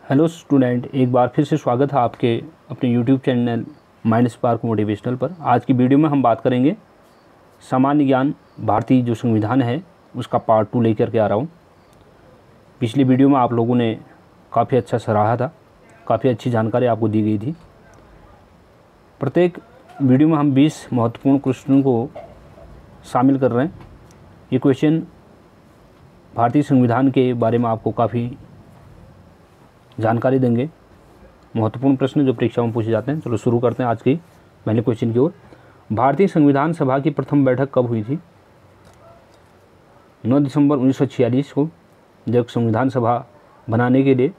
Hello student, एक बार फिर से स्वागत है आपके अपने YouTube channel mind spark motivational पर। आज की वीडियो में हम बात करेंगे सामान्य ज्ञान भारतीय जो संविधान है उसका पार्ट 2 लेकर के आ रहा हूँ। पिछली वीडियो में आप लोगों ने काफ़ी अच्छा सराहा था, काफ़ी अच्छी जानकारी आपको दी गई थी। प्रत्येक वीडियो में हम 20 महत्वपूर्ण क्वेश्चनों को शामिल कर रहे हैं। ये क्वेश्चन भारतीय संविधान के बारे में आपको काफ़ी जानकारी देंगे, महत्वपूर्ण प्रश्न जो परीक्षाओं में पूछे जाते हैं। चलो शुरू करते हैं आज की पहले क्वेश्चन की ओर। भारतीय संविधान सभा की प्रथम बैठक कब हुई थी? 9 दिसंबर 1946 को, जब संविधान सभा बनाने के लिए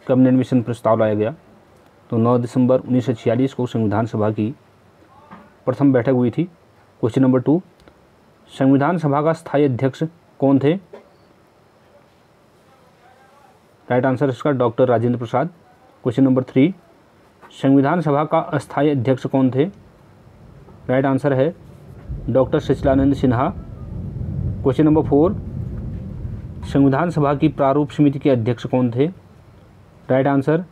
कैबिनेट मिशन प्रस्ताव लाया गया, तो 9 दिसंबर 1946 को संविधान सभा की प्रथम बैठक हुई थी। क्वेश्चन नंबर 2, संविधान सभा का स्थायी अध्यक्ष कौन थे? राइट आंसर इसका doctor Rajendra Prasad. Question number 3, संविधान सभा का अस्थायी अध्यक्ष कौन थे? राइट आंसर है doctor Sachidanand Sinha. Question number 4, संविधान सभा की प्रारूप समिति के अध्यक्ष कौन थे? Right answer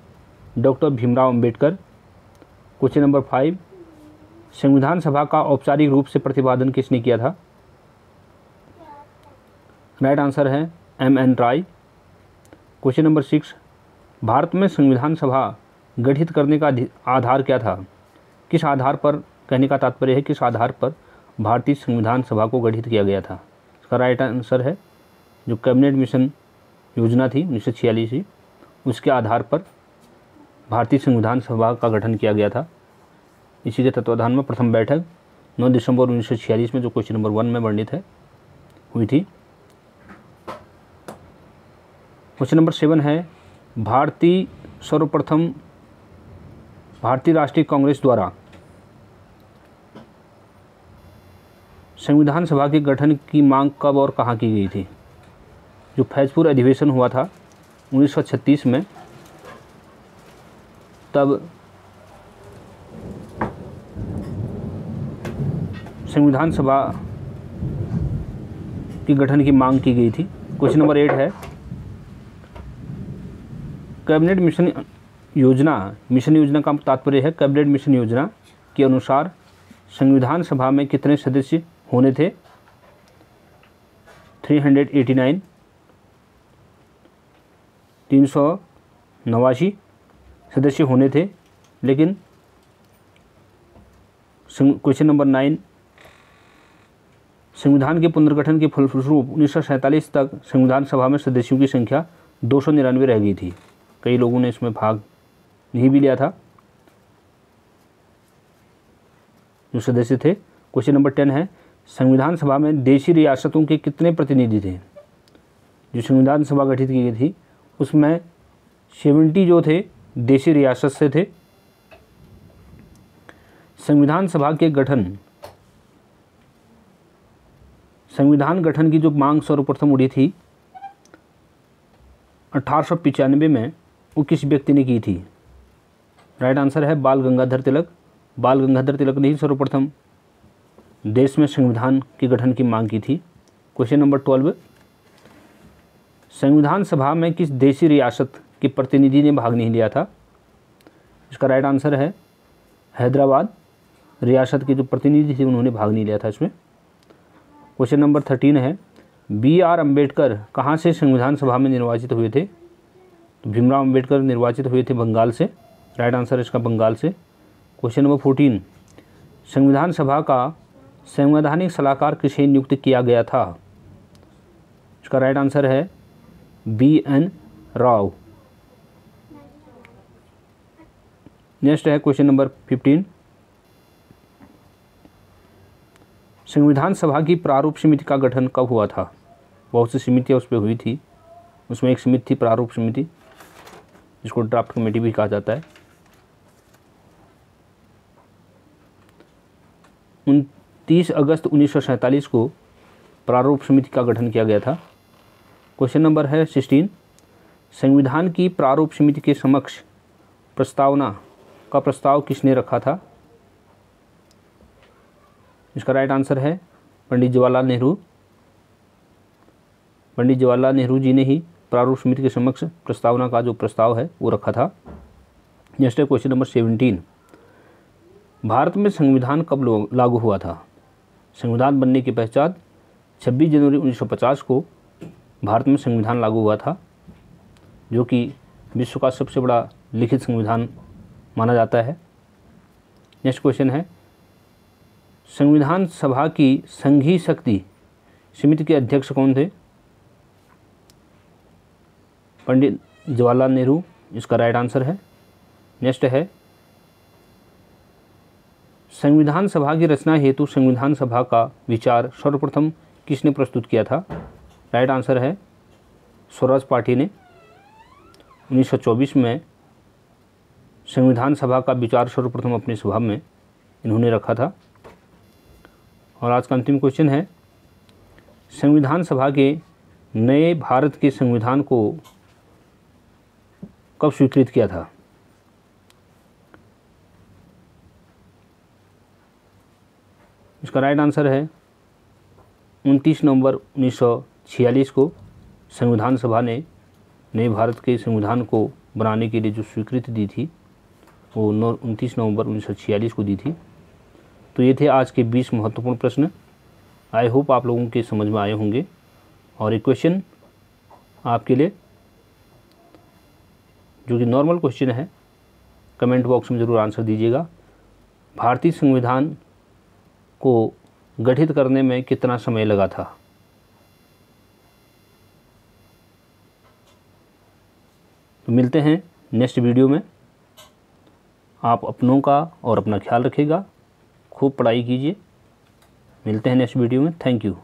doctor Bhimrao Ambedkar. Question number 5, संविधान सभा का औपचारिक रूप से प्रतिपादन किसने किया था? राइट आंसर है M.N. राय। क्वेश्चन नंबर 6, भारत में संविधान सभा गठित करने का आधार क्या था? किस आधार पर, कहने का तात्पर्य है किस आधार पर भारतीय संविधान सभा को गठित किया गया था? इसका राइट आंसर है जो कैबिनेट मिशन योजना थी 1946 की, उसके आधार पर भारतीय संविधान सभा का गठन किया गया था। इसी के तत्वाधान में प्रथम बैठक 9 दिसंबर 1946 में, जो क्वेश्चन नंबर 1 में वर्णित है, हुई थी। क्वेश्चन नंबर 7 है, सर्वप्रथम भारतीय राष्ट्रीय कांग्रेस द्वारा संविधान सभा के गठन की मांग कब और कहाँ की गई थी? जो फैजपुर अधिवेशन हुआ था 1936 में, तब संविधान सभा के गठन की मांग की गई थी। क्वेश्चन नंबर 8 है, कैबिनेट मिशन योजना का तात्पर्य है कैबिनेट मिशन योजना के अनुसार संविधान सभा में कितने सदस्य होने थे? 389, 389 सदस्य होने थे। लेकिन क्वेश्चन नंबर 9, संविधान के पुनर्गठन के फलस्वरूप 1947 तक संविधान सभा में सदस्यों की संख्या 299 रह गई थी। कई लोगों ने इसमें भाग नहीं भी लिया था जो सदस्य थे। क्वेश्चन नंबर 10 है, संविधान सभा में देशी रियासतों के कितने प्रतिनिधि थे? जो संविधान सभा गठित की गई थी उसमें 70 जो थे देशी रियासत से थे। संविधान गठन की जो मांग सर्वप्रथम उठी थी 1895 में, वो किस व्यक्ति ने की थी? राइट आंसर है बाल गंगाधर तिलक। बाल गंगाधर तिलक ने ही सर्वप्रथम देश में संविधान के गठन की मांग की थी। क्वेश्चन नंबर 12, संविधान सभा में किस देशी रियासत के प्रतिनिधि ने भाग नहीं लिया था? इसका राइट आंसर है हैदराबाद रियासत के जो प्रतिनिधि थे उन्होंने भाग नहीं लिया था इसमें। क्वेश्चन नंबर 13 है, B.R. अम्बेडकर कहाँ से संविधान सभा में निर्वाचित हुए थे? तो भीमराव अम्बेडकर निर्वाचित हुए थे बंगाल से। राइट आंसर इसका बंगाल से। क्वेश्चन नंबर 14, संविधान सभा का संवैधानिक सलाहकार किसे नियुक्त किया गया था? इसका राइट आंसर है B.N. राव। नेक्स्ट है क्वेश्चन नंबर 15, संविधान सभा की प्रारूप समिति का गठन कब हुआ था? बहुत सी समितियाँ उस पर हुई थी, उसमें एक समिति थी प्रारूप समिति, जिसको ड्राफ्ट कमेटी भी कहा जाता है। 29 अगस्त 1947 को प्रारूप समिति का गठन किया गया था। क्वेश्चन नंबर है 16, संविधान की प्रारूप समिति के समक्ष प्रस्तावना का प्रस्ताव किसने रखा था? इसका राइट आंसर है पंडित जवाहरलाल नेहरू। पंडित जवाहरलाल नेहरू जी ने ही प्रारूप समिति के समक्ष प्रस्तावना का जो प्रस्ताव है वो रखा था। नेक्स्ट है क्वेश्चन नंबर 17, भारत में संविधान कब लागू हुआ था? संविधान बनने के पश्चात 26 जनवरी 1950 को भारत में संविधान लागू हुआ था, जो कि विश्व का सबसे बड़ा लिखित संविधान माना जाता है। नेक्स्ट क्वेश्चन है, संविधान सभा की संघीय शक्ति समिति के अध्यक्ष कौन थे? पंडित जवाहरलाल नेहरू, इसका राइट आंसर है। नेक्स्ट है, संविधान सभा की रचना हेतु संविधान सभा का विचार सर्वप्रथम किसने प्रस्तुत किया था? राइट आंसर है स्वराज पार्टी ने 1924 में संविधान सभा का विचार सर्वप्रथम अपनी सभा में इन्होंने रखा था। और आज का अंतिम क्वेश्चन है, संविधान सभा के नए भारत के संविधान को कब स्वीकृत किया था? इसका राइट आंसर है 29 नवंबर 1946 को संविधान सभा ने नए भारत के संविधान को बनाने के लिए जो स्वीकृति दी थी वो 29 नवंबर 1946 को दी थी। तो ये थे आज के 20 महत्वपूर्ण प्रश्न। आई होप आप लोगों के समझ में आए होंगे। और एक क्वेश्चन आपके लिए जो कि नॉर्मल क्वेश्चन है, कमेंट बॉक्स में ज़रूर आंसर दीजिएगा। भारतीय संविधान को गठित करने में कितना समय लगा था? तो मिलते हैं नेक्स्ट वीडियो में। आप अपनों का और अपना ख्याल रखिएगा, खूब पढ़ाई कीजिए। मिलते हैं नेक्स्ट वीडियो में। Thank you.